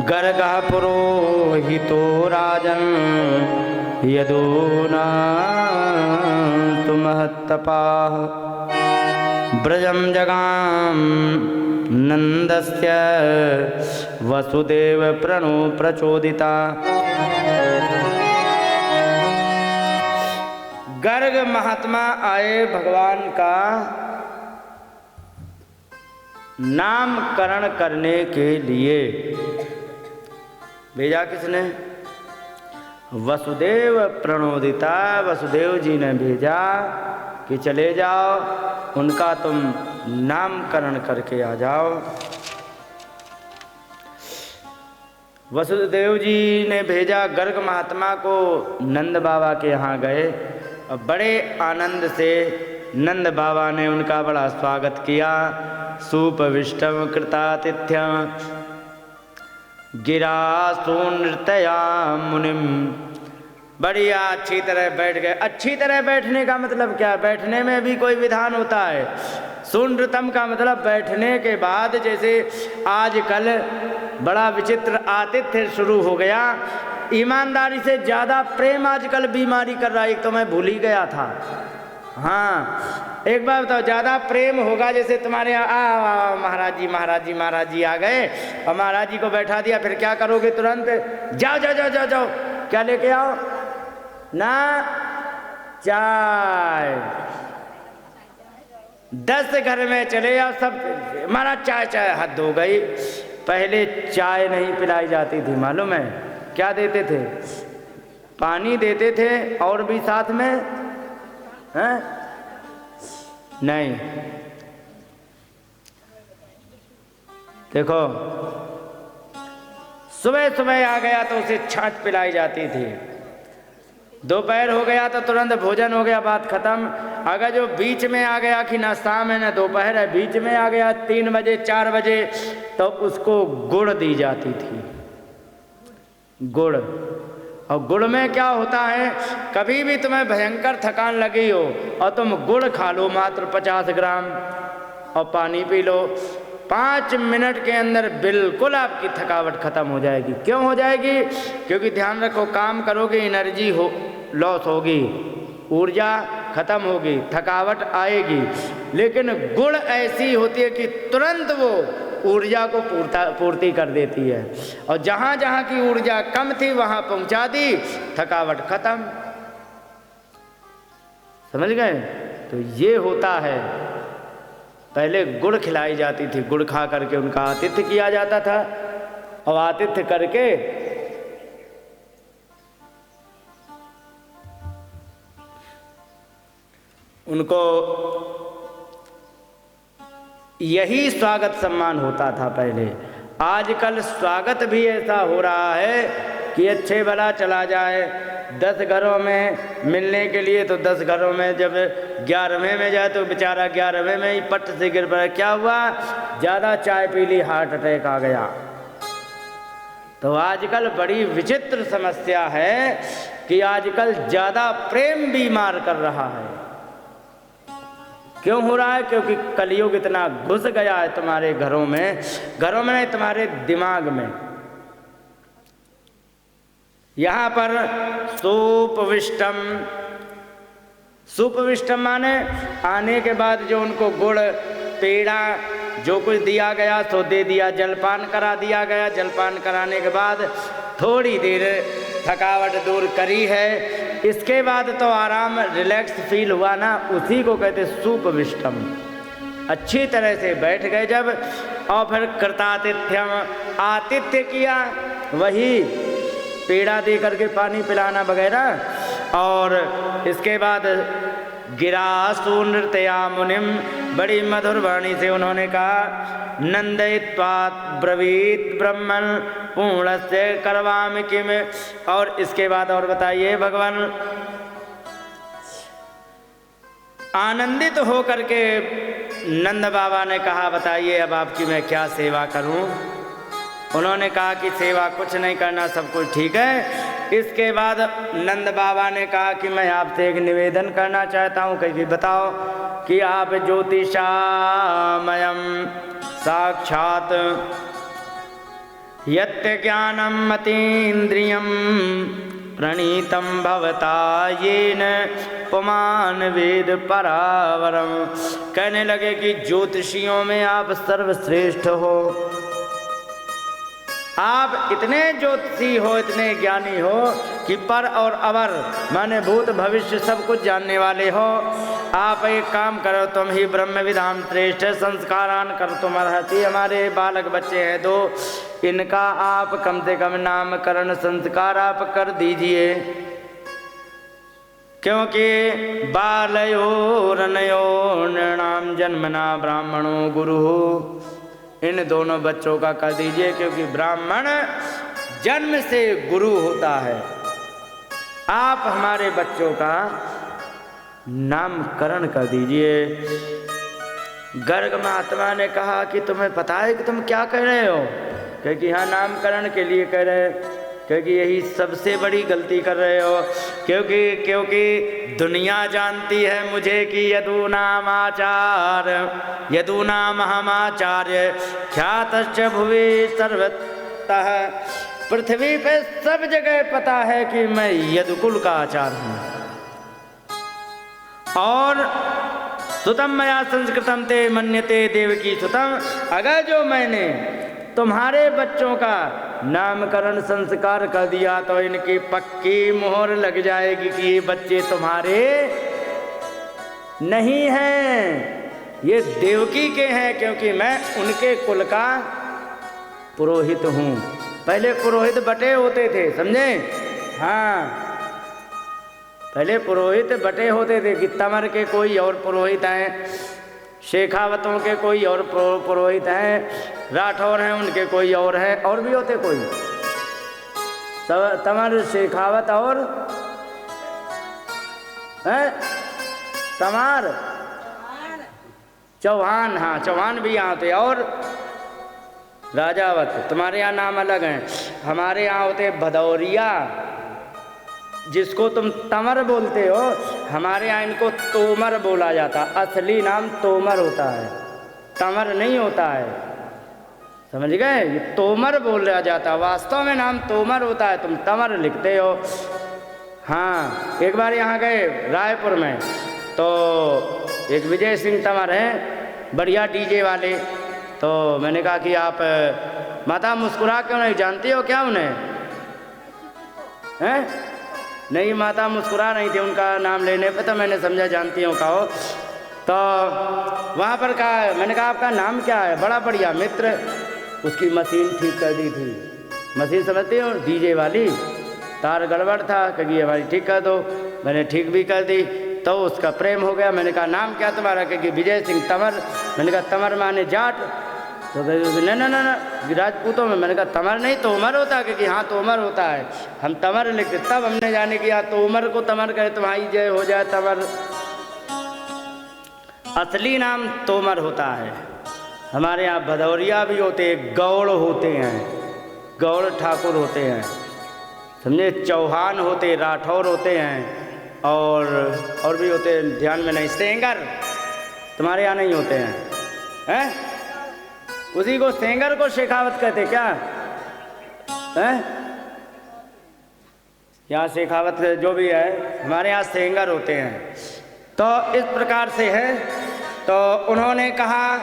गर्गः पुरोहितो राजन् यदूना महत्तपाः ब्रजं जगाम नंदस्य वसुदेव प्रणो प्रचोदिता। गर्ग महात्मा आए भगवान का नामकरण करने के लिए। भेजा किसने? वसुदेव प्रणोदिता, वसुदेव जी ने भेजा कि चले जाओ, उनका तुम नामकरण करके आ जाओ। वसुदेव जी ने भेजा, गर्ग महात्मा को नंद बाबा के यहाँ गए और बड़े आनंद से नंद बाबा ने उनका बड़ा स्वागत किया। सुपविष्टम कृतातिथ्यम गिरा सुनृतया मुनिम, बढ़िया अच्छी तरह बैठ गए। अच्छी तरह बैठने का मतलब क्या? बैठने में भी कोई विधान होता है। सुनृतम का मतलब बैठने के बाद, जैसे आजकल बड़ा विचित्र आतिथ्य शुरू हो गया। ईमानदारी से ज़्यादा प्रेम आजकल बीमारी कर रहा है। एक तो मैं भूल ही गया था। हाँ, एक बार बताओ, ज़्यादा प्रेम होगा जैसे तुम्हारे यहाँ महाराज जी महाराज जी महाराज जी आ गए और महाराज जी को बैठा दिया, फिर क्या करोगे? तुरंत जाओ जाओ जाओ जाओ जाओ, क्या लेके आओ ना? चाय। 10 घर में चले आओ, सब महाराज चाय चाय। हद हो गई। पहले चाय नहीं पिलाई जाती थी, मालूम है? क्या देते थे? पानी देते थे और भी साथ में हैं? नहीं। देखो, सुबह सुबह आ गया तो उसे छाछ पिलाई जाती थी। दोपहर हो गया तो तुरंत भोजन हो गया, बात खत्म। अगर जो बीच में आ गया कि ना शाम है ना दोपहर है, बीच में आ गया 3 बजे 4 बजे, तो उसको गुड़ दी जाती थी। गुड़। और गुड़ में क्या होता है, कभी भी तुम्हें भयंकर थकान लगी हो और तुम गुड़ खा लो मात्र 50 ग्राम और पानी पी लो, 5 मिनट के अंदर बिल्कुल आपकी थकावट खत्म हो जाएगी। क्यों हो जाएगी? क्योंकि ध्यान रखो, काम करोगे एनर्जी हो लॉस होगी, ऊर्जा खत्म होगी, थकावट आएगी। लेकिन गुड़ ऐसी होती है कि तुरंत वो ऊर्जा को पूर्ति कर देती है, और जहाँ जहाँ की ऊर्जा कम थी वहाँ पहुँचा दी, थकावट खत्म। समझ गए? तो ये होता है। पहले गुड़ खिलाई जाती थी, गुड़ खा करके उनका आतिथ्य किया जाता था, और आतिथ्य करके उनको यही स्वागत सम्मान होता था पहले। आजकल स्वागत भी ऐसा हो रहा है कि अच्छे भला चला जाए। 10 घरों में मिलने के लिए तो 10 घरों में, जब 11वें में जाए तो बेचारा 11वें में ही पट से गिर पड़ा। क्या हुआ? ज़्यादा चाय पी ली, हार्ट अटैक आ गया। तो आजकल बड़ी विचित्र समस्या है कि आजकल ज़्यादा प्रेम बीमार कर रहा है। क्यों हो रहा है? क्योंकि कलयुग इतना घुस गया है तुम्हारे घरों में नहीं, तुम्हारे दिमाग में। यहाँ पर सुपविष्टम माने आने के बाद जो उनको गुड़ पेड़ा जो कुछ दिया गया सो दे दिया, जलपान करा दिया गया। जलपान कराने के बाद थोड़ी देर थकावट दूर करी है, इसके बाद तो आराम रिलैक्स फील हुआ ना, उसी को कहते सुपविष्टम। अच्छी तरह से बैठ गए जब, और फिर कृतातिथ्यम, आतिथ्य किया, वही पेड़ा दे करके पानी पिलाना वगैरह। और इसके बाद गिरा सुनृतया मुनिम, बड़ी मधुर वाणी से उन्होंने कहा, नंदयित्वा ब्रवीत ब्रह्मण पूर्णस्य करवामि किम। और इसके बाद और बताइए भगवान, आनंदित हो करके नंद बाबा ने कहा, बताइए अब आपकी मैं क्या सेवा करूं? उन्होंने कहा कि सेवा कुछ नहीं करना, सब कुछ ठीक है। इसके बाद नंद बाबा ने कहा कि मैं आपसे एक निवेदन करना चाहता हूँ। कहीं बताओ कि आप ज्योतिषामयम साक्षात यत्ते ज्ञानम मतीन्द्रियम प्रणीतम भवता येन पुमान वेद परावरम। कहने लगे कि ज्योतिषियों में आप सर्वश्रेष्ठ हो, आप इतने ज्योतिषी हो, इतने ज्ञानी हो कि पर और अवर माने भूत भविष्य सब कुछ जानने वाले हो। आप एक काम करो, तुम ही ब्रह्म विधान श्रेष्ठ संस्कारान कर तुम अर्हति। हमारे बालक बच्चे हैं दो, इनका आप कम से कम नामकरण संस्कार आप कर दीजिए, क्योंकि बालयोरनयो नृणाम जन्मना ब्राह्मणो गुरु। इन दोनों बच्चों का कर दीजिए, क्योंकि ब्राह्मण जन्म से गुरु होता है। आप हमारे बच्चों का नामकरण कर दीजिए। गर्ग महात्मा ने कहा कि तुम्हें पता है कि तुम क्या कह रहे हो? क्योंकि हाँ, नामकरण के लिए कह रहे, क्योंकि यही सबसे बड़ी गलती कर रहे हो। क्योंकि दुनिया जानती है मुझे कि यदूनाम आचार्य, यदूनाम हमाचार्य ख्यातश्च भुवि सर्वतः। पृथ्वी पे सब जगह पता है कि मैं यदुकुल का आचार्य हूँ। और सुतम मया संस्कृतम ते मन्यते देवकी सुतम। अगर जो मैंने तुम्हारे बच्चों का नामकरण संस्कार कर दिया तो इनकी पक्की मोहर लग जाएगी कि ये बच्चे तुम्हारे नहीं हैं, ये देवकी के हैं, क्योंकि मैं उनके कुल का पुरोहित हूँ। पहले पुरोहित बटे होते थे, समझे? हाँ, पहले पुरोहित बटे होते थे कि तमर के कोई और पुरोहित हैं, शेखावतों के कोई और पुरोहित हैं, राठौर हैं उनके कोई और है, और भी होते कोई तमर शेखावत और हैं तमार चौहान। हाँ, चौहान भी यहाँ होते, और राजावत। तुम्हारे यहाँ नाम अलग हैं, हमारे यहाँ होते भदौरिया, जिसको तुम तमर बोलते हो, हमारे यहाँ इनको तोमर बोला जाता। असली नाम तोमर होता है, तमर नहीं होता है, समझ गए? ये तोमर बोला जाता, वास्तव में नाम तोमर होता है, तुम तमर लिखते हो। हाँ, एक बार यहाँ गए रायपुर में, तो एक विजय सिंह तमर हैं, बढ़िया डीजे वाले। तो मैंने कहा कि आप माता मुस्कुरा क्यों नहीं, जानती हो क्या उन्हें? हैं? नहीं, माता मुस्कुरा नहीं थी उनका नाम लेने पे, तो मैंने समझा जानती हूँ कहो। तो वहाँ पर कहा, मैंने कहा आपका नाम क्या है? बड़ा बढ़िया मित्र। उसकी मशीन ठीक कर दी थी। मशीन समझती हो, डीजे वाली, तार गड़बड़ था, क्योंकि हमारी ठीक कर दो। मैंने ठीक भी कर दी, तो उसका प्रेम हो गया। मैंने कहा नाम क्या तुम्हारा? क्योंकि विजय सिंह तमर। मैंने कहा तमर माने जाट? तो ना राजपूतों में। मैंने कहा तमर नहीं तोमर होता? क्योंकि हाँ तोमर होता है, हम तमर लिखते। तब हमने जाने कि तोमर को तमर कहे तुम्हारी जय हो जाए तमर। असली नाम तोमर होता है। हमारे यहाँ भदौरिया भी होते हैं, गौड़ होते हैं, गौड़ ठाकुर होते हैं, समझे? चौहान होते, राठौर होते हैं, और भी होते हैं, ध्यान में नहीं। सेंगर तुम्हारे यहाँ नहीं होते हैं? उसी को सेंगर को शेखावत कहते क्या हैं? यहाँ शेखावत जो भी है, हमारे यहाँ सेंगर होते हैं। तो इस प्रकार से है। तो उन्होंने कहा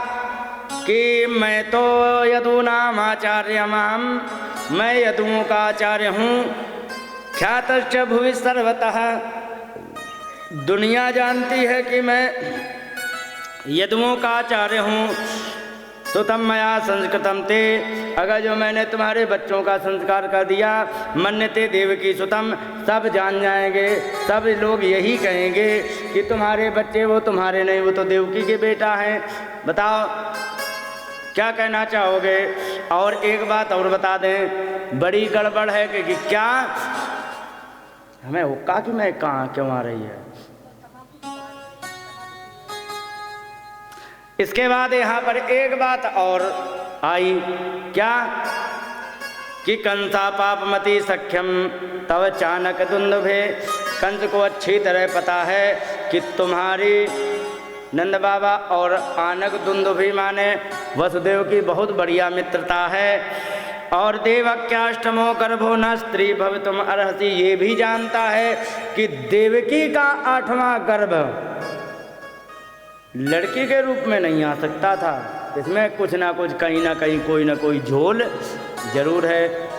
कि मैं तो यदूनाम आचार्य माम, मैं यदुओं का आचार्य हूँ। ख्यातश्च भुवि सर्वतः, दुनिया जानती है कि मैं यदुओं का आचार्य हूँ। सुतम मया संस्कृतम ते, अगर जो मैंने तुम्हारे बच्चों का संस्कार कर दिया, मन्यते देवकी सुतम, सब जान जाएंगे, सब लोग यही कहेंगे कि तुम्हारे बच्चे वो तुम्हारे नहीं, वो तो देवकी के बेटा हैं। बताओ क्या कहना चाहोगे? और एक बात और बता दें, बड़ी गड़बड़ है कि क्या हमें हुक्का कि मैं कहाँ क्यों आ रही है। इसके बाद यहाँ पर एक बात और आई, क्या कि कंसा पापमति सख्यम तव चाणक दुंदुभे। कंस को अच्छी तरह पता है कि तुम्हारी नंद बाबा और आनक दुंदुभी माने वसुदेव की बहुत बढ़िया मित्रता है। और देवक्याष्टमो गर्भो न स्त्री भवितुम अर्हसि, ये भी जानता है कि देवकी का 8वां गर्भ लड़की के रूप में नहीं आ सकता था, इसमें कुछ ना कुछ कहीं ना कहीं कोई ना कोई झोल जरूर है।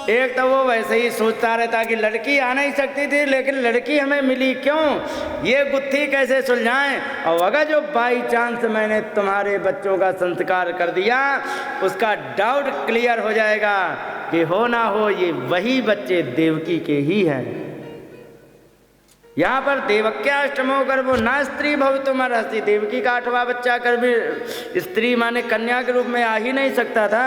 एक तो वो वैसे ही सोचता रहता कि लड़की आ नहीं सकती थी, लेकिन लड़की हमें मिली क्यों, ये गुत्थी कैसे सुलझाएं। और अगर जो बाई चांस मैंने तुम्हारे बच्चों का संस्कार कर दिया, उसका डाउट क्लियर हो जाएगा कि हो ना हो ये वही बच्चे देवकी के ही हैं। यहाँ पर देवक्याष्टमो गर्भो न स्त्री भवितुम अर्हसि, देवकी का 8वां बच्चा कर भी स्त्री माने कन्या के रूप में आ ही नहीं सकता था।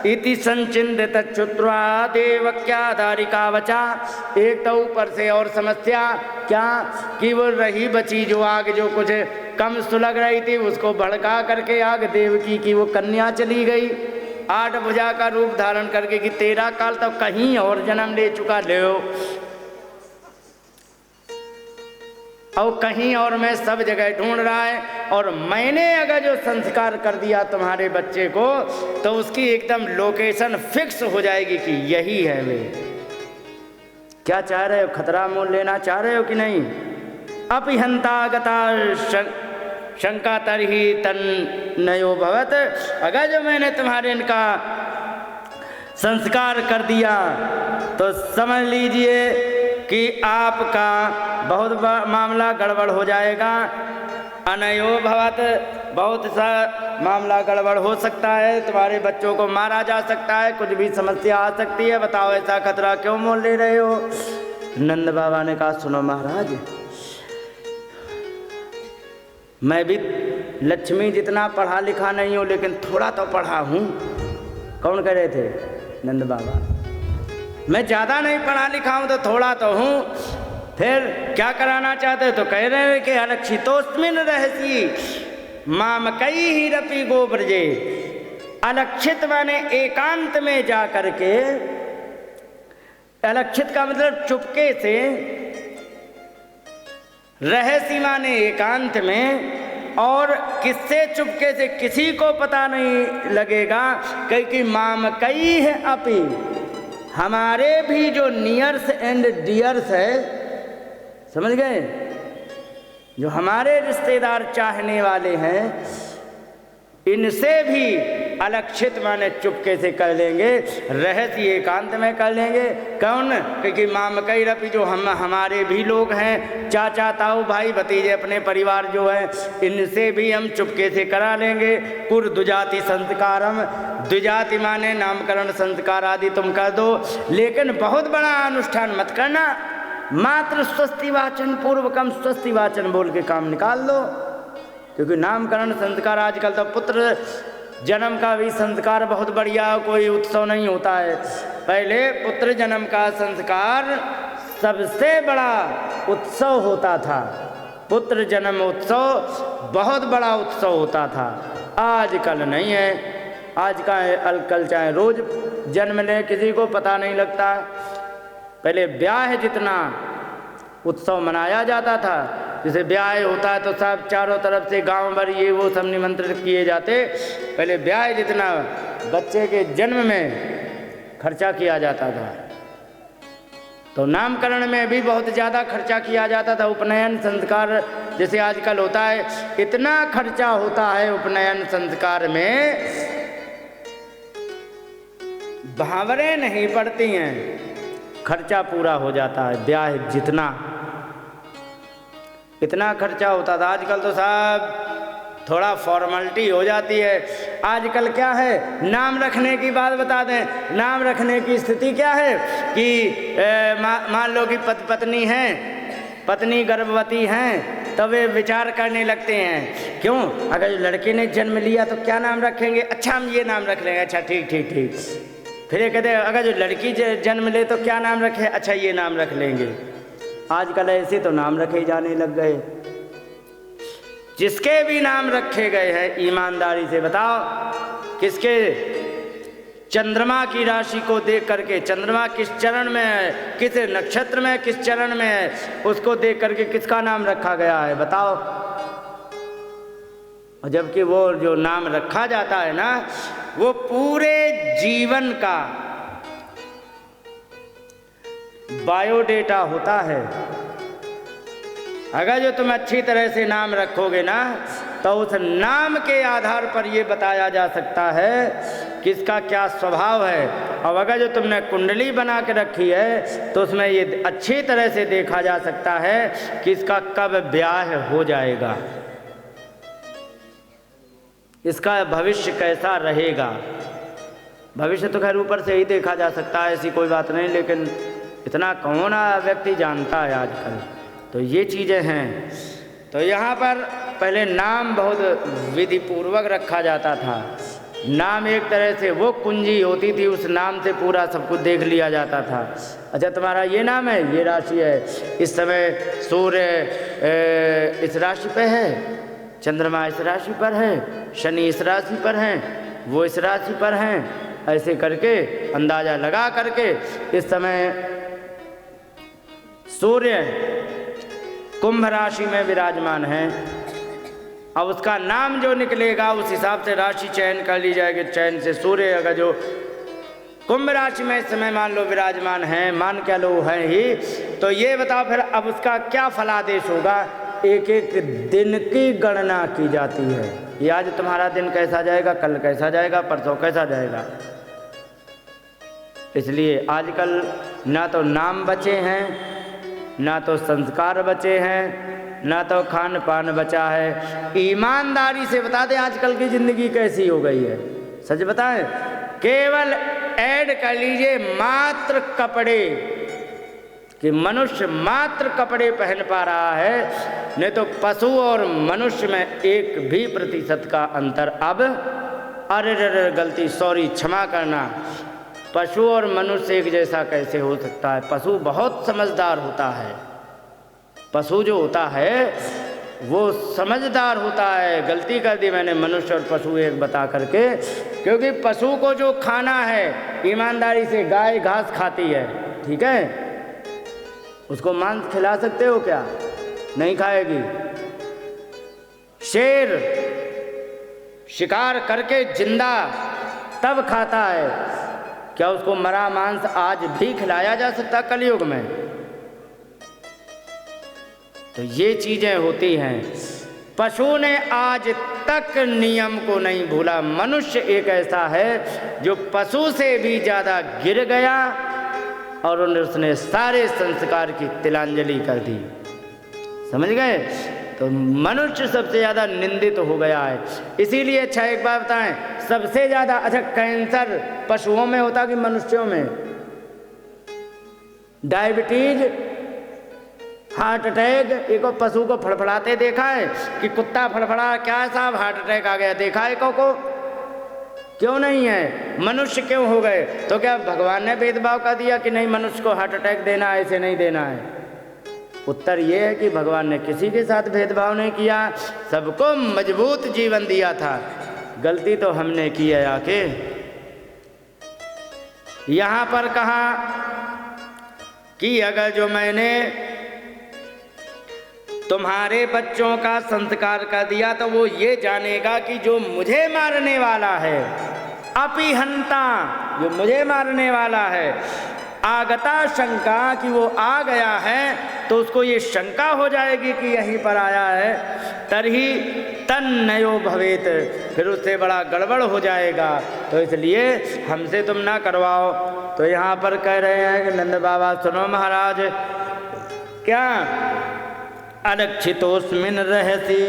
इति संचिंतित श्रुत्वा देवक्या दारिका वचा, एक तो ऊपर से और समस्या क्या कि वो रही बची जो आग जो कुछ कम सुलग रही थी, उसको भड़का करके आग देवकी की वो कन्या चली गई 8 भुजा का रूप धारण करके कि 13 काल तो कहीं और जन्म ले चुका ले, और कहीं और मैं सब जगह ढूंढ रहा है, और मैंने अगर जो संस्कार कर दिया तुम्हारे बच्चे को तो उसकी एकदम लोकेशन फिक्स हो जाएगी कि यही है वे। क्या चाह रहे हो, खतरा मोल लेना चाह रहे हो कि नहीं। अपिहंता गता शंका तरही तन्नयो भवत, अगर जो मैंने तुम्हारे इनका संस्कार कर दिया तो समझ लीजिए कि आपका बहुत मामला गड़बड़ हो जाएगा। अनयो भवत, बहुत सा मामला गड़बड़ हो सकता है, तुम्हारे बच्चों को मारा जा सकता है, कुछ भी समस्या आ सकती है, बताओ ऐसा खतरा क्यों मोल ले रहे हो। नंद बाबा ने कहा सुनो महाराज, मैं भी लक्ष्मी जितना पढ़ा लिखा नहीं हूँ, लेकिन थोड़ा तो पढ़ा हूँ। कौन कह रहे थे, नंद बाबा। मैं ज़्यादा नहीं पढ़ा लिखा हूँ तो थोड़ा तो हूँ, फिर क्या कराना चाहते तो कह रहे हैं कि अलक्षितोस्मिन रहसी मामकई ही रपी गोब्रजे। अलक्षित माने एकांत में जा करके, अलक्षित का मतलब चुपके से, रहसी माने एकांत में, और किससे चुपके से, किसी को पता नहीं लगेगा, क्योंकि मामकई है अपी, हमारे भी जो नियर्स एंड डियर्स है, समझ गए, जो हमारे रिश्तेदार चाहने वाले हैं, इनसे भी अलक्षित माने चुपके से कर लेंगे, रहस्य एकांत में कर लेंगे। कौन, क्योंकि मामकई रपी जो हमारे भी लोग हैं, चाचा ताऊ भाई भतीजे अपने परिवार जो है, इनसे भी हम चुपके से करा लेंगे। कुर द्विजाति संस्कारम, द्विजाति माने नामकरण संस्कार आदि तुम कर दो, लेकिन बहुत बड़ा अनुष्ठान मत करना, मात्र स्वस्ति वाचन पूर्वकम स्वस्ति वाचन बोल के काम निकाल लो। क्योंकि नामकरण संस्कार आजकल तो पुत्र जन्म का भी संस्कार बहुत बढ़िया, कोई उत्सव नहीं होता है। पहले पुत्र जन्म का संस्कार सबसे बड़ा उत्सव होता था, पुत्र जन्म उत्सव बहुत बड़ा उत्सव होता था। आजकल नहीं है, आज का कल चाहे रोज जन्म ले, किसी को पता नहीं लगता। पहले ब्याह जितना उत्सव मनाया जाता था, जैसे ब्याह होता है तो सब चारों तरफ से गांव भर ये वो सब निमंत्रित किए जाते, पहले ब्याह जितना बच्चे के जन्म में खर्चा किया जाता था, तो नामकरण में भी बहुत ज़्यादा खर्चा किया जाता था। उपनयन संस्कार जैसे आजकल होता है, इतना खर्चा होता है उपनयन संस्कार में, भावरें नहीं पड़ती हैं, खर्चा पूरा हो जाता है। ब्याह जितना इतना खर्चा होता था, आजकल तो सब थोड़ा फॉर्मेलिटी हो जाती है। आजकल क्या है, नाम रखने की बात बता दें, नाम रखने की स्थिति क्या है कि मान लो कि पत्नी है, पत्नी गर्भवती हैं, तो वे विचार करने लगते हैं, क्यों, अगर लड़के ने जन्म लिया तो क्या नाम रखेंगे, अच्छा हम ये नाम रख लेंगे, अच्छा ठीक ठीक ठीक। फिर ये कहते हैं अगर जो लड़की जन्म ले तो क्या नाम रखे, अच्छा ये नाम रख लेंगे। आजकल ऐसे तो नाम रखे जाने लग गए। जिसके भी नाम रखे गए हैं, ईमानदारी से बताओ, किसके चंद्रमा की राशि को देख करके, चंद्रमा किस चरण में है, किस नक्षत्र में, किस चरण में है, उसको देख करके किसका नाम रखा गया है, बताओ। और जबकि वो जो नाम रखा जाता है ना, वो पूरे जीवन का बायोडेटा होता है। अगर जो तुम अच्छी तरह से नाम रखोगे ना, तो उस नाम के आधार पर ये बताया जा सकता है कि इसका क्या स्वभाव है। और अगर जो तुमने कुंडली बना के रखी है तो उसमें ये अच्छी तरह से देखा जा सकता है कि इसका कब ब्याह हो जाएगा, इसका भविष्य कैसा रहेगा। भविष्य तो खैर ऊपर से ही देखा जा सकता है, ऐसी कोई बात नहीं, लेकिन इतना कौन व्यक्ति जानता है आजकल। तो ये चीज़ें हैं। तो यहाँ पर पहले नाम बहुत विधि पूर्वक रखा जाता था। नाम एक तरह से वो कुंजी होती थी, उस नाम से पूरा सब कुछ देख लिया जाता था। अच्छा तुम्हारा ये नाम है, ये राशि है, इस समय सूर्य इस राशि पे है, चंद्रमा इस राशि पर है, शनि इस राशि पर हैं, वो इस राशि पर हैं, ऐसे करके अंदाज़ा लगा करके इस समय सूर्य कुंभ राशि में विराजमान है। अब उसका नाम जो निकलेगा उस हिसाब से राशि चयन कर ली जाएगी। चयन से सूर्य अगर जो कुंभ राशि में इस समय मान लो विराजमान है, मान क्या लो है ही, तो ये बताओ फिर अब उसका क्या फलादेश होगा। एक एक दिन की गणना की जाती है। ये आज तुम्हारा दिन कैसा जाएगा, कल कैसा जाएगा, परसों कैसा जाएगा। इसलिए आजकल ना तो नाम बचे हैं, ना तो संस्कार बचे हैं, ना तो खान पान बचा है। ईमानदारी से बता दें आजकल की ज़िंदगी कैसी हो गई है, सच बताएं। केवल ऐड कर लीजिए मात्र कपड़े, कि मनुष्य मात्र कपड़े पहन पा रहा है, नहीं तो पशु और मनुष्य में 1% का अंतर अब। अरे गलती, सॉरी, क्षमा करना। पशु और मनुष्य एक जैसा कैसे हो सकता है। पशु बहुत समझदार होता है। पशु जो होता है वो समझदार होता है। गलती कर दी मैंने, मनुष्य और पशु एक बता करके, क्योंकि पशु को जो खाना है ईमानदारी से, गाय घास खाती है, ठीक है, उसको मांस खिला सकते हो क्या? नहीं खाएगी। शेर शिकार करके जिंदा तब खाता है, क्या उसको मरा मांस आज भी खिलाया जा सकता कलयुग में? तो ये चीजें होती हैं। पशु ने आज तक नियम को नहीं भूला। मनुष्य एक ऐसा है जो पशु से भी ज्यादा गिर गया और उसने सारे संस्कार की तिलांजलि कर दी। समझ गए? तो मनुष्य सबसे ज़्यादा निंदित हो गया है। इसीलिए अच्छा एक बात बताएं, सबसे ज़्यादा अच्छा कैंसर पशुओं में होता कि मनुष्यों में? डायबिटीज, हार्ट अटैक, एक पशु को फड़फड़ाते देखा है कि कुत्ता फड़फड़ा, क्या साहब हार्ट अटैक आ गया, देखा है को? क्यों नहीं है? मनुष्य क्यों हो गए? तो क्या भगवान ने भेदभाव कर दिया कि नहीं मनुष्य को हार्ट अटैक देना है, ऐसे नहीं देना है? उत्तर ये है कि भगवान ने किसी के साथ भेदभाव नहीं किया, सबको मजबूत जीवन दिया था। गलती तो हमने की है आके। यहाँ पर कहा कि अगर जो मैंने तुम्हारे बच्चों का संस्कार कर दिया तो वो ये जानेगा कि जो मुझे मारने वाला है, अपिहंता, जो मुझे मारने वाला है, आगता शंका, कि वो आ गया है, तो उसको ये शंका हो जाएगी कि यहीं पर आया है, तरही तन्नयो भवेत, फिर उससे बड़ा गड़बड़ हो जाएगा। तो इसलिए हमसे तुम ना करवाओ। तो यहाँ पर कह रहे हैं कि नंद बाबा सुनो महाराज, क्या अनक्षितोस्मिन रहसी,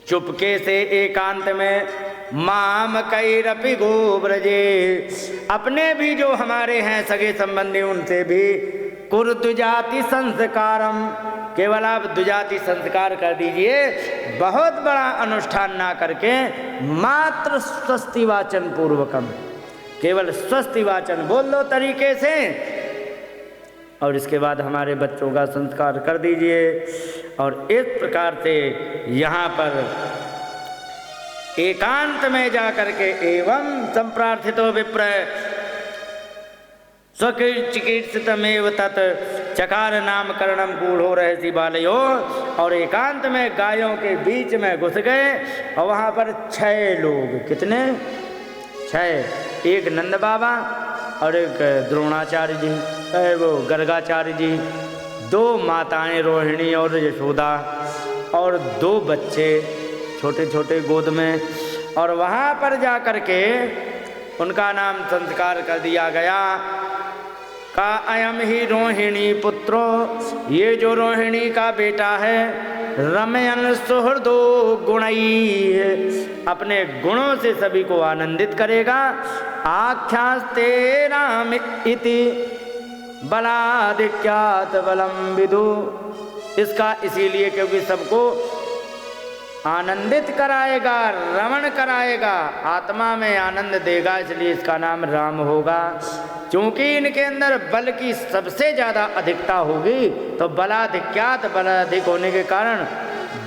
चुपके से एकांत में, माम कैरपि गोब्रजे, अपने भी जो हमारे हैं सगे संबंधी उनसे भी, कुर द्विजाति संस्कारम, केवल आप द्विजाति संस्कार कर दीजिए, बहुत बड़ा अनुष्ठान ना करके, मात्र स्वस्ति वाचन पूर्वकम, केवल स्वस्ति वाचन बोल दो तरीके से, और इसके बाद हमारे बच्चों का संस्कार कर दीजिए। और इस प्रकार से यहाँ पर एकांत में जाकर के एवं संप्रार्थितो विप्र स्वचिकित्सितमेव तत् चकार नामकरणम गूढ़ो रहसि बालयो, और एकांत में गायों के बीच में घुस गए और वहाँ पर 6 लोग, कितने 6, एक नंद बाबा और एक द्रोणाचार्य जी, वो गर्गाचार्य जी, 2 माताएं रोहिणी और यशोदा और 2 बच्चे छोटे छोटे गोद में। और वहाँ पर जा कर के उनका नाम संस्कार कर दिया गया का अयम ही रोहिणी पुत्रो, ये जो रोहिणी का बेटा है, रमयन सुहृदो गुणई, अपने गुणों से सभी को आनंदित करेगा। आख्यास्ते राम इति बलाधिक्यात बलम विदु, इसका इसीलिए क्योंकि सबको आनंदित कराएगा, रमण कराएगा, आत्मा में आनंद देगा, इसलिए इसका नाम राम होगा। क्योंकि इनके अंदर बल की सबसे ज़्यादा अधिकता होगी, तो बलाधिक्यात, बल अधिक होने के कारण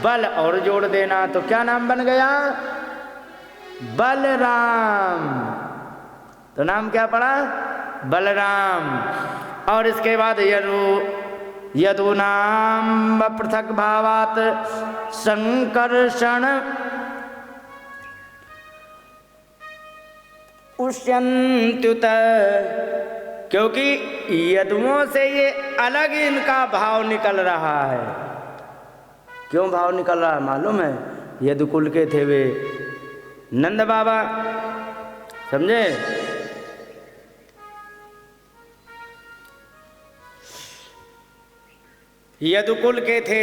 बल और जोड़ देना, तो क्या नाम बन गया? बलराम। तो नाम क्या पड़ा? बलराम। और इसके बाद यदुनाम पृथक भावात संकर्षण उष्यन्त्युत, क्योंकि यदुओं से ये अलग इनका भाव निकल रहा है। क्यों भाव निकल रहा है मालूम है? यदुकुल के थे वे नंद बाबा, समझे? यदुकुल के थे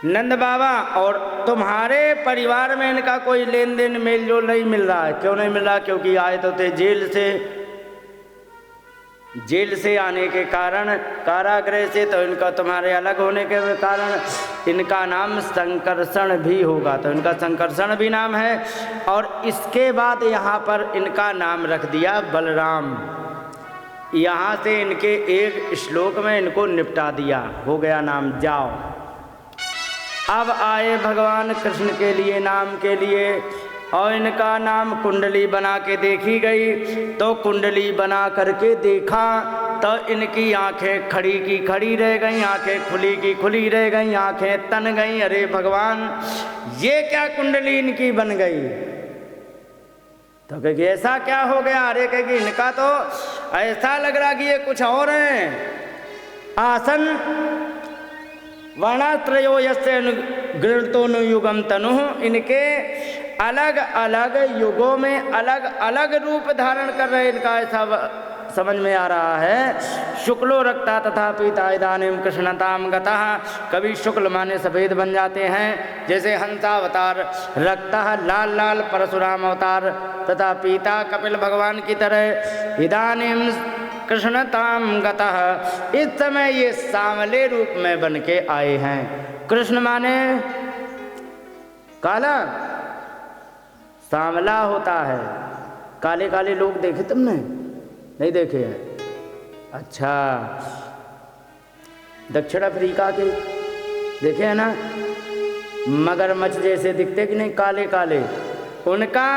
नंद बाबा, और तुम्हारे परिवार में इनका कोई लेन देन मेल जोल नहीं मिल रहा है। क्यों नहीं मिल रहा? क्योंकि आए तो थे जेल से, जेल से आने के कारण, कारागृह से, तो इनका तुम्हारे अलग होने के कारण इनका नाम संकर्षण भी होगा, तो इनका संकर्षण भी नाम है। और इसके बाद यहाँ पर इनका नाम रख दिया बलराम। यहाँ से इनके एक श्लोक में इनको निपटा दिया, हो गया नाम। जाओ अब आए भगवान कृष्ण के लिए, नाम के लिए, और इनका नाम कुंडली बना के देखी गई। तो कुंडली बना करके देखा तो इनकी आंखें खड़ी की खड़ी रह गई, आंखें खुली की खुली रह गई, आंखें तन गई। अरे भगवान, ये क्या कुंडली इनकी बन गई? तो कहेगी ऐसा क्या हो गया? अरे कहेगी इनका तो ऐसा लग रहा कि ये कुछ और हैं। आसन वर्णात्रयो यस्य गृहीतोनुयुगम तनु, इनके अलग अलग युगों में अलग अलग रूप धारण कर रहे, इनका ऐसा समझ में आ रहा है। शुक्लो रक्ता तथा पीता इदानीम कृष्णताम गतः, कभी शुक्ल माने सफ़ेद बन जाते हैं, जैसे हंसावतार, रक्ता लाल लाल परशुराम अवतार, तथा पीता कपिल भगवान की तरह, इदानीम कृष्णताम गतः, इस समय ये सांवले रूप में बन के आए हैं। कृष्ण माने काला, सांवला होता है। काले काले लोग देखे तुमने? नहीं देखे हैं? अच्छा, दक्षिण अफ्रीका के देखे हैं ना, मगरमच्छ जैसे दिखते कि नहीं, काले काले। उनका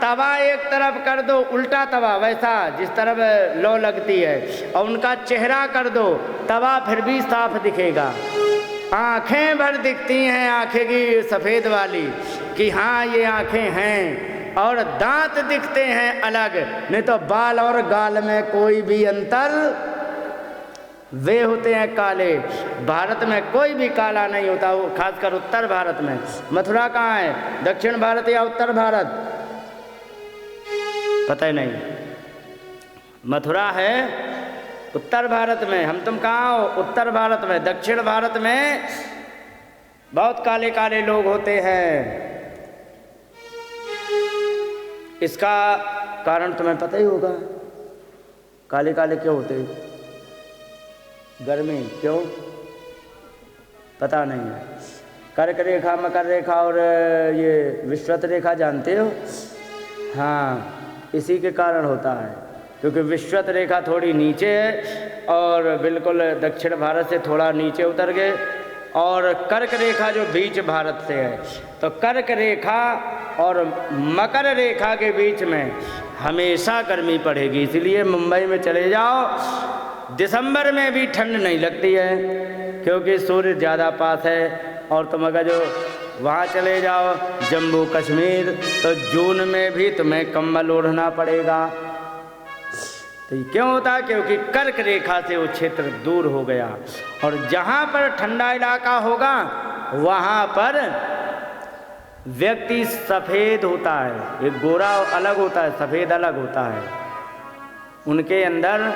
तवा एक तरफ कर दो, उल्टा तवा, वैसा जिस तरफ लौ लगती है, और उनका चेहरा कर दो, तवा फिर भी साफ दिखेगा। आँखें भर दिखती हैं, आँखें की सफ़ेद वाली, कि हाँ ये आँखें हैं, और दांत दिखते हैं अलग, नहीं तो बाल और गाल में कोई भी अंतर, वे होते हैं काले। भारत में कोई भी काला नहीं होता, वो खासकर उत्तर भारत में। मथुरा कहाँ है? दक्षिण भारत या उत्तर भारत? पता ही नहीं। मथुरा है उत्तर भारत में, हम तुम कहाँ हो? उत्तर भारत में। दक्षिण भारत में बहुत काले काले लोग होते हैं। इसका कारण तुम्हें पता ही होगा, काले काले क्यों होते? गर्मी, क्यों? पता नहीं है। कर्क रेखा, मकर रेखा और ये विश्वत रेखा जानते हो? हाँ, इसी के कारण होता है, क्योंकि विश्वत रेखा थोड़ी नीचे है और बिल्कुल दक्षिण भारत से थोड़ा नीचे उतर गए, और कर्क रेखा जो बीच भारत से है, तो कर्क रेखा और मकर रेखा के बीच में हमेशा गर्मी पड़ेगी। इसलिए मुंबई में चले जाओ दिसंबर में भी ठंड नहीं लगती है क्योंकि सूर्य ज़्यादा पास है। और तुम अगर जो वहाँ चले जाओ जम्मू कश्मीर तो जून में भी तुम्हें कंबल ओढ़ना पड़ेगा। तो ये क्यों होता? क्योंकि कर्क रेखा से वो क्षेत्र दूर हो गया। और जहाँ पर ठंडा इलाका होगा वहाँ पर व्यक्ति सफ़ेद होता है। एक गोरा अलग होता है, सफ़ेद अलग होता है। उनके अंदर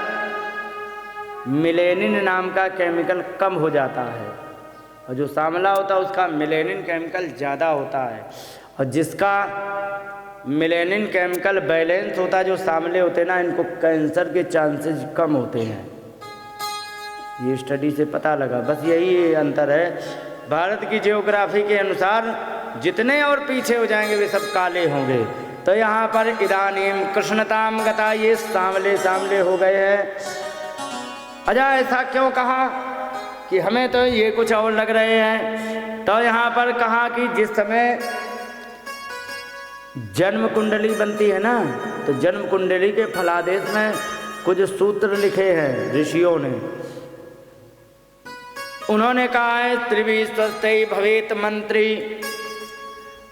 मिलेनिन नाम का केमिकल कम हो जाता है और जो सांवला होता है उसका मिलेनिन केमिकल ज़्यादा होता है। और जिसका मिलेनिन केमिकल बैलेंस होता है, जो सांवले होते हैं ना, इनको कैंसर के चांसेस कम होते हैं। ये स्टडी से पता लगा। बस यही अंतर है। भारत की जियोग्राफी के अनुसार जितने और पीछे हो जाएंगे वे सब काले होंगे। तो यहाँ पर इदानीम कृष्णताम गता, ये सांवले सांवले हो गए हैं। अच्छा, ऐसा क्यों कहा कि हमें तो ये कुछ और लग रहे हैं? तो यहाँ पर कहा कि जिस समय जन्म कुंडली बनती है ना, तो जन्म कुंडली के फलादेश में कुछ सूत्र लिखे हैं ऋषियों ने। उन्होंने कहा है त्रिवी स्वस्थै भवेत मंत्री।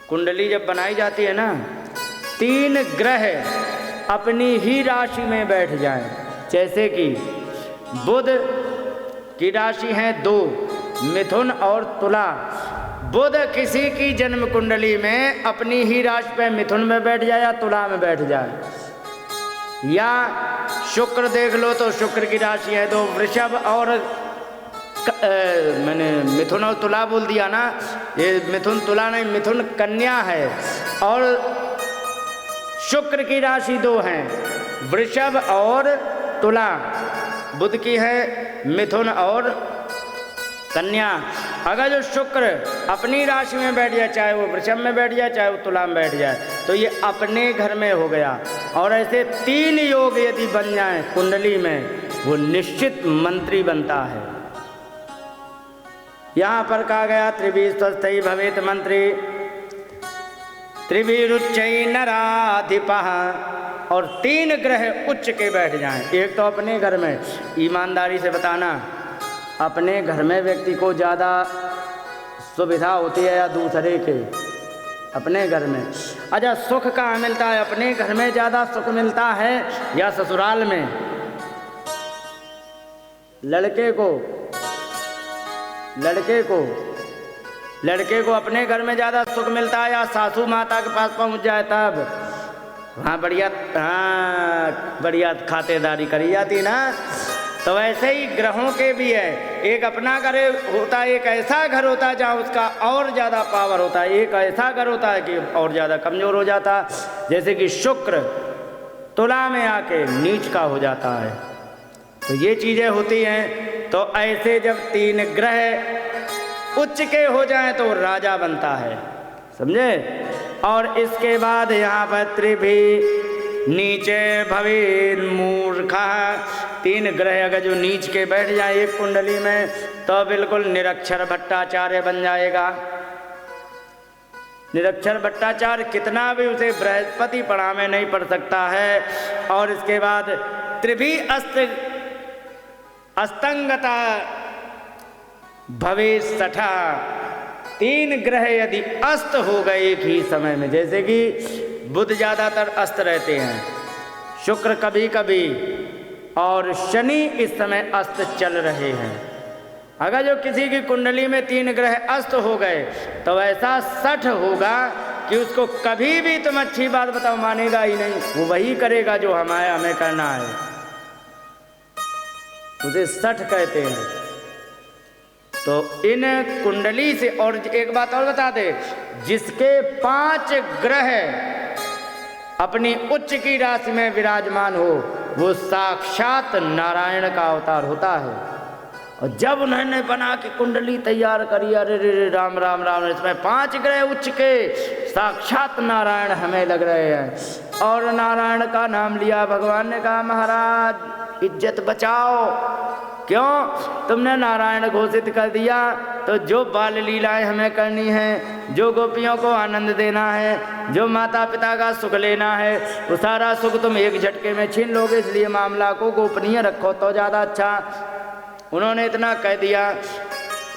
कुंडली जब बनाई जाती है ना, 3 ग्रह अपनी ही राशि में बैठ जाएं। जैसे कि बुध की राशि है 2, मिथुन और तुला। बुध किसी की जन्म कुंडली में अपनी ही राशि पे मिथुन में बैठ जाए या तुला में बैठ जाए, या शुक्र देख लो तो शुक्र की राशि है 2, वृषभ और मैंने मिथुन और तुला बोल दिया ना, ये मिथुन तुला नहीं, मिथुन कन्या है। और शुक्र की राशि 2 है, वृषभ और तुला। बुध की है मिथुन और कन्या। अगर जो शुक्र अपनी राशि में बैठ जाए, चाहे वो वृषभ में बैठ जाए चाहे वो तुला में बैठ जाए, तो ये अपने घर में हो गया। और ऐसे 3 योग यदि बन जाए कुंडली में, वो निश्चित मंत्री बनता है। यहाँ पर कहा गया त्रिवी स्वस्थै भवेत मंत्री त्रिभिरुच्चै नराधिपः। और 3 ग्रह उच्च के बैठ जाएं। एक तो अपने घर में, ईमानदारी से बताना, अपने घर में व्यक्ति को ज़्यादा सुविधा होती है या दूसरे के? अपने घर में। अच्छा, सुख कहाँ मिलता है? अपने घर में ज़्यादा सुख मिलता है या ससुराल में? लड़के को अपने घर में ज़्यादा सुख मिलता है या सासू माता के पास पहुंच जाए तब? वहाँ बढ़िया खातेदारी करी जाती ना। तो वैसे ही ग्रहों के भी है। एक अपना घर होता है, एक ऐसा घर होता है जहाँ उसका और ज़्यादा पावर होता है, एक ऐसा घर होता है कि और ज़्यादा कमज़ोर हो जाता। जैसे कि शुक्र तुला में आके नीच का हो जाता है। तो ये चीज़ें होती हैं। तो ऐसे जब 3 ग्रह उच्च के हो जाएं तो राजा बनता है, समझे? और इसके बाद यहाँ पर त्रिभी नीचे भवेन मूर्खा। 3 ग्रह अगर जो नीच के बैठ जाए एक कुंडली में तो बिल्कुल निरक्षर भट्टाचार्य बन जाएगा। निरक्षर भट्टाचार्य कितना भी उसे बृहस्पति पढ़ावे नहीं पढ़ सकता है। और इसके बाद त्रिभी अस्तंगता भवे सठा। 3 ग्रह यदि अस्त हो गए एक ही समय में, जैसे कि बुध ज़्यादातर अस्त रहते हैं, शुक्र कभी कभी, और शनि इस समय अस्त चल रहे हैं। अगर जो किसी की कुंडली में 3 ग्रह अस्त हो गए तो ऐसा सठ होगा कि उसको कभी भी तुम अच्छी बात बताओ मानेगा ही नहीं। वो वही करेगा जो हमें करना है, उसे सठ कहते हैं। तो इन कुंडली से, और एक बात और बता दे, जिसके 5 ग्रह अपनी उच्च की राशि में विराजमान हो वो साक्षात नारायण का अवतार होता है। और जब उन्होंने बना के कुंडली तैयार करी, अरे रे राम राम राम, इसमें 5 ग्रह उच्च के साक्षात नारायण हमें लग रहे हैं। और नारायण का नाम लिया, भगवान ने कहा महाराज इज्जत बचाओ। क्यों? तुमने नारायण घोषित कर दिया तो जो बाल लीलाएं हमें करनी है, जो गोपियों को आनंद देना है, जो माता पिता का सुख लेना है, वो सारा सुख तुम एक झटके में छीन लोगे। इसलिए मामला को गोपनीय रखो तो ज़्यादा अच्छा। उन्होंने इतना कह दिया,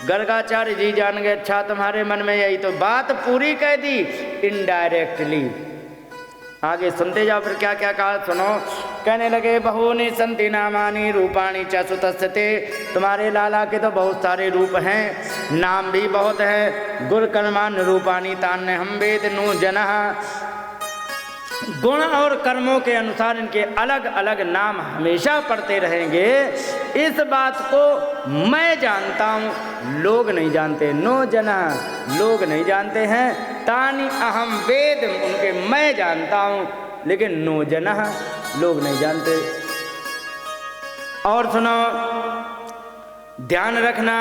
गर्गाचार्य जी जान गए अच्छा तुम्हारे मन में यही, तो बात पूरी कह दी इनडायरेक्टली। आगे सुनते जाओ फिर क्या क्या कहा, सुनो। कहने लगे बहूनि संति नामानि रूपाणि च सुतस्ते, तुम्हारे लाला के तो बहुत सारे रूप हैं, नाम भी बहुत है। गुर कर्मान् रूपाणि तान्य हम वेद नु जनः, गुण और कर्मों के अनुसार इनके अलग अलग नाम हमेशा पढ़ते रहेंगे। इस बात को मैं जानता हूँ, लोग नहीं जानते। नो जना, लोग नहीं जानते हैं। तानि अहम वेद, उनके मैं जानता हूँ, लेकिन नो जना, लोग नहीं जानते। और सुनो, ध्यान रखना,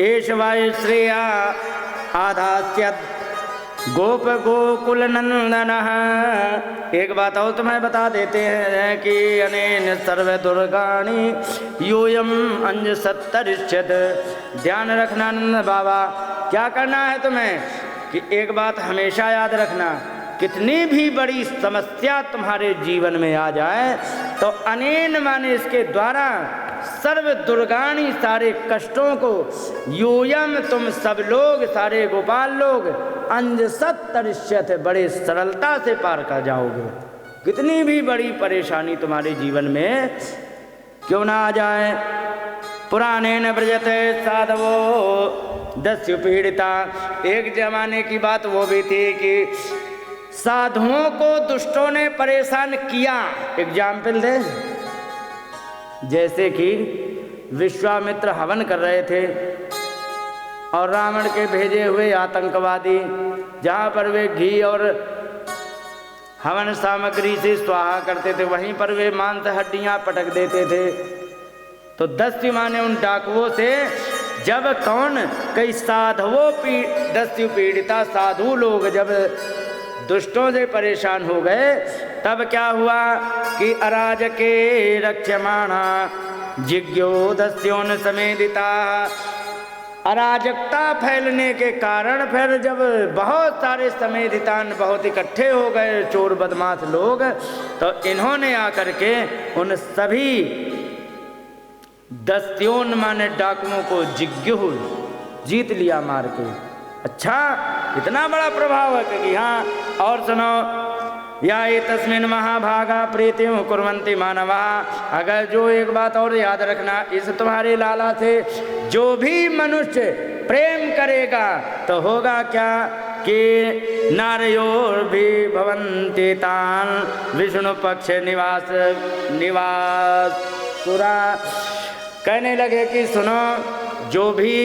एष वाय श्रेया आधास्यत् गोप गोकुल नंदन। एक बात और तुम्हें बता देते हैं कि अनेन सर्व दुर्गाणि यूयम अंज सत्तरिष्यत। ध्यान रखना नंद बाबा, क्या करना है तुम्हें कि एक बात हमेशा याद रखना, कितनी भी बड़ी समस्या तुम्हारे जीवन में आ जाए तो अनेन माने इसके द्वारा सर्व दुर्गाणी, सारे कष्टों को, यूयम तुम सब लोग, सारे गोपाल लोग, अंज सत्तरिष्यत, बड़े सरलता से पार कर जाओगे। कितनी भी बड़ी परेशानी तुम्हारे जीवन में क्यों ना आ जाए। पुराने न ब्रजते साधवो दस्यु पीड़िता। एक जमाने की बात वो भी थी कि साधुओं को दुष्टों ने परेशान किया। एग्जाम्पल दे, जैसे कि विश्वामित्र हवन कर रहे थे और रावण के भेजे हुए आतंकवादी जहाँ पर वे घी और हवन सामग्री से स्वाहा करते थे, वहीं पर वे मांस हड्डियाँ पटक देते थे। तो दस्यु माने उन डाकुओं से जब कौन कई साधुओं दस्यु पीड़िता, साधु लोग जब दुष्टों से परेशान हो गए, तब क्या हुआ कि अराजके रक्ष्यमाणा जिज्ञो दस्योन समेदिता। अराजकता फैलने के कारण फिर जब बहुत सारे समेधितान बहुत इकट्ठे हो गए, चोर बदमाश लोग, तो इन्होंने आकर के उन सभी दस्योन माने डाकुओं को जिज्ञु जीत लिया मार के। अच्छा, इतना बड़ा प्रभाव है कि हाँ। और सुनो, या तस्मिन महाभागा प्रीतिम कुर्वन्ति मानवा। अगर जो एक बात और याद रखना, इस तुम्हारे लाला से जो भी मनुष्य प्रेम करेगा तो होगा क्या कि नारयोर भी भवन्ति तान विष्णु पक्ष निवासुरा। कहने लगे कि सुनो, जो भी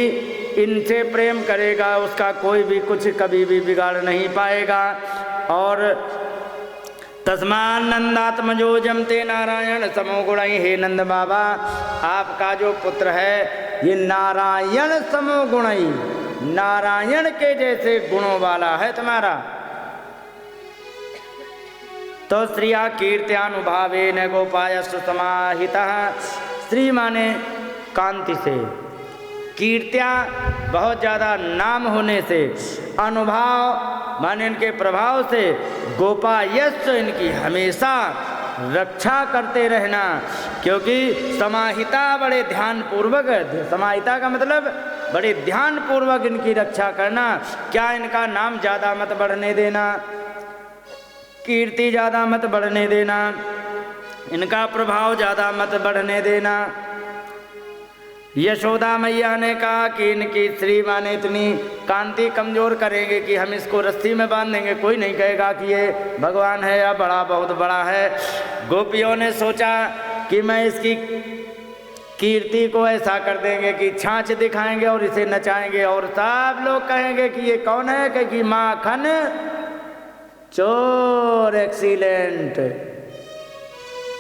इनसे प्रेम करेगा उसका कोई भी कुछ कभी भी बिगाड़ नहीं पाएगा। और तस्मान नंदात्मजो जमते नारायण समो गुणई। हे नंद बाबा, आपका जो पुत्र है ये नारायण समो गुणई, नारायण के जैसे गुणों वाला है तुम्हारा। तो श्रिया कीर्त्यानुभावेन गोपायस्तु समाहितः। श्री माने कांति से, कीर्त्या बहुत ज़्यादा नाम होने से, अनुभाव माने इनके प्रभाव से, गोपायस्त इनकी हमेशा रक्षा करते रहना। क्योंकि समाहिता बड़े ध्यान पूर्वक, समाहिता का मतलब बड़े ध्यान पूर्वक इनकी रक्षा करना। क्या इनका नाम ज़्यादा मत बढ़ने देना, कीर्ति ज़्यादा मत बढ़ने देना, इनका प्रभाव ज़्यादा मत बढ़ने देना। यशोदा मैया ने कहा कि इनकी श्री माने इतनी कांति कमजोर करेंगे कि हम इसको रस्सी में बांध देंगे, कोई नहीं कहेगा कि ये भगवान है या बड़ा, बहुत बड़ा है। गोपियों ने सोचा कि मैं इसकी कीर्ति को ऐसा कर देंगे कि छाछ दिखाएंगे और इसे नचाएंगे और सब लोग कहेंगे कि ये कौन है, कि माखन चोर, एक्सीलेंट।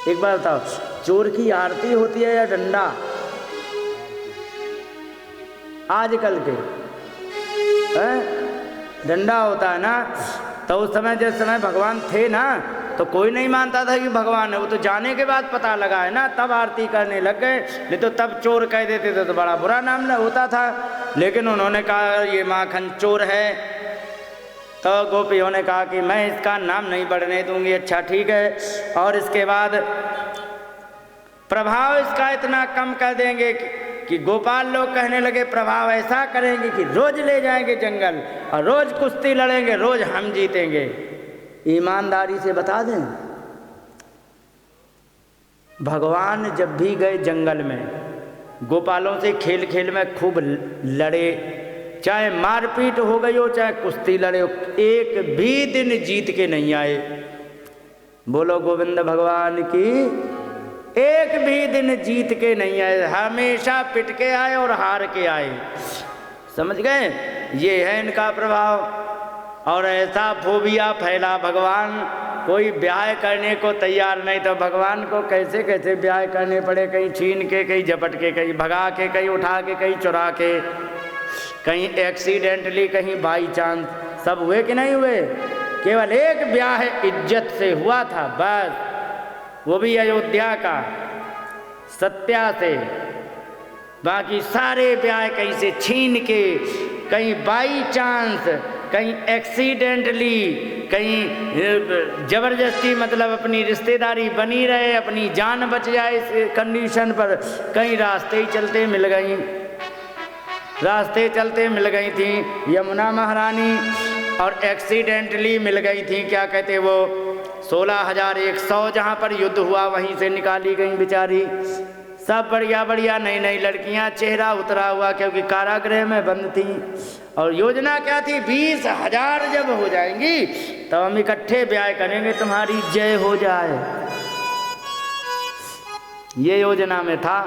एक बार बताओ, चोर की आरती होती है या डंडा? आजकल के डंडा होता है ना। तो उस समय जिस समय भगवान थे ना, तो कोई नहीं मानता था कि भगवान है, वो तो जाने के बाद पता लगा है ना, तब आरती करने लग गए। नहीं तो तब चोर कह देते थे तो बड़ा बुरा नाम न होता था। लेकिन उन्होंने कहा ये माखन चोर है, तो गोपियों ने कहा कि मैं इसका नाम नहीं बढ़ने दूंगी। अच्छा ठीक है। और इसके बाद प्रभाव इसका इतना कम कर देंगे कि गोपाल लोग कहने लगे प्रभाव ऐसा करेंगे कि रोज ले जाएंगे जंगल और रोज कुश्ती लड़ेंगे, रोज हम जीतेंगे। ईमानदारी से बता दें, भगवान जब भी गए जंगल में गोपालों से खेल खेल में खूब लड़े, चाहे मारपीट हो गई हो चाहे कुश्ती लड़े हो, एक भी दिन जीत के नहीं आए। बोलो गोविंद भगवान की। एक भी दिन जीत के नहीं आए, हमेशा पिट के आए और हार के आए। समझ गए, ये है इनका प्रभाव। और ऐसा फोबिया फैला, भगवान कोई ब्याह करने को तैयार नहीं, तो भगवान को कैसे कैसे ब्याह करने पड़े, कहीं छीन के, कहीं झपट के, कहीं भगा के, कहीं उठा के, कहीं चुरा के, कहीं एक्सीडेंटली, कहीं बाई चांस, सब हुए कि नहीं हुए। केवल एक ब्याह इज्जत से हुआ था बस, वो भी अयोध्या का सत्या से। बाकी सारे ब्याह कहीं से छीन के, कहीं बाई चांस, कहीं एक्सीडेंटली, कहीं जबरदस्ती, मतलब अपनी रिश्तेदारी बनी रहे, अपनी जान बच जाए इस कंडीशन पर, कहीं रास्ते ही चलते मिल गई, रास्ते चलते मिल गई थी यमुना महारानी, और एक्सीडेंटली मिल गई थी, क्या कहते वो 16,100 जहाँ पर युद्ध हुआ वहीं से निकाली गई बेचारी। सब बढ़िया बढ़िया नई नई लड़कियां, चेहरा उतरा हुआ, क्योंकि कारागृह में बंद थी। और योजना क्या थी, 20,000 जब हो जाएंगी तो हम इकट्ठे ब्याह करेंगे, तुम्हारी जय हो जाए, ये योजना में था।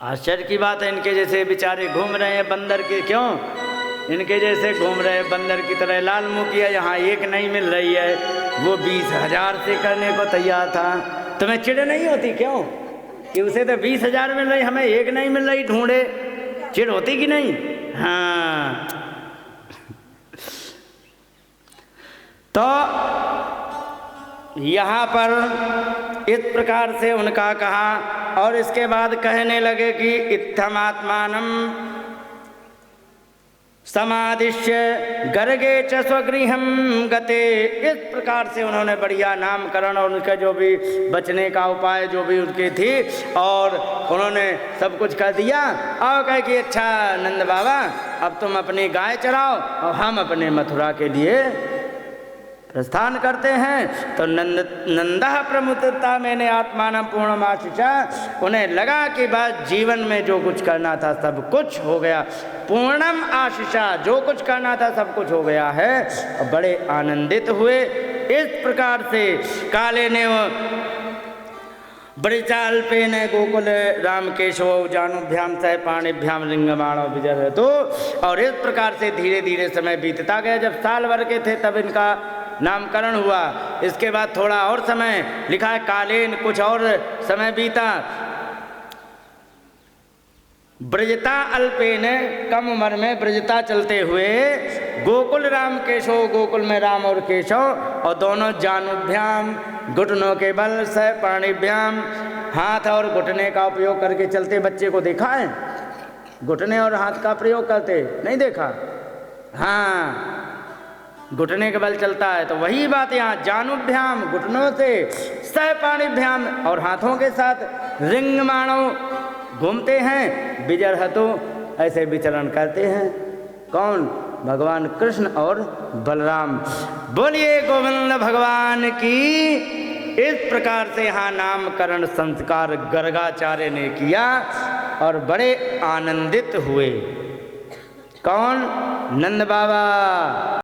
आश्चर्य की बात है, इनके जैसे बेचारे घूम रहे हैं बंदर के, क्यों इनके जैसे घूम रहे हैं बंदर की तरह। लाल मुखिया यहाँ एक नहीं मिल रही है, वो 20,000 से करने को तैयार था। तुम्हें चिढ़ नहीं होती क्यों कि उसे तो 20,000 मिल रही, हमें एक नहीं मिल रही, ढूंढे, चिढ़ होती कि नहीं। हाँ, तो यहाँ पर इस प्रकार से उनका कहा। और इसके बाद कहने लगे कि इत्थमात्मानं समादिश्य गर्गे च स्वगृहं गते। इस प्रकार से उन्होंने बढ़िया नामकरण और उनका जो भी बचने का उपाय जो भी उनकी थी, और उन्होंने सब कुछ कर दिया। और कहे कि अच्छा नंद बाबा, अब तुम अपनी गाय चराओ और हम अपने मथुरा के लिए प्रस्थान करते हैं। तो नंदा प्रमुखता मैंने आत्मान पूर्णमाशिषा, उन्हें लगा कि बस जीवन में जो कुछ करना था सब कुछ हो गया, पूर्णम आशिषा, जो कुछ करना था सब कुछ हो गया है, और बड़े आनंदित हुए। इस प्रकार से काले ने ब्रजाल्पेन गोकुल राम केशव जानुभ्याम सह पाणिभ्याम लिंगमाण विजय। तो और इस प्रकार से धीरे धीरे समय बीतता गया। जब साल भर के थे तब इनका नामकरण हुआ। इसके बाद थोड़ा और समय लिखा है, कालीन कुछ और समय बीता। ब्रजता अल्पेन, कम उम्र में ब्रजता चलते हुए, गोकुल राम केशव, गोकुल में राम और केशव, और दोनों जानुभ्याम, घुटनों के बल, सह पाणिभ्याम, हाथ और घुटने का उपयोग करके चलते। बच्चे को देखा है घुटने और हाथ का प्रयोग करते, नहीं देखा? हाँ, घुटने के बल चलता है। तो वही बात यहाँ, जानुभ्याम घुटनों से, सह पाणिभ्याम और हाथों के साथ, रिंगमाणो घूमते हैं, विजरहतो ऐसे विचरण करते हैं। कौन? भगवान कृष्ण और बलराम। बोलिए गोविंद भगवान की। इस प्रकार से यहाँ नामकरण संस्कार गर्गाचार्य ने किया और बड़े आनंदित हुए। कौन? नंद बाबा।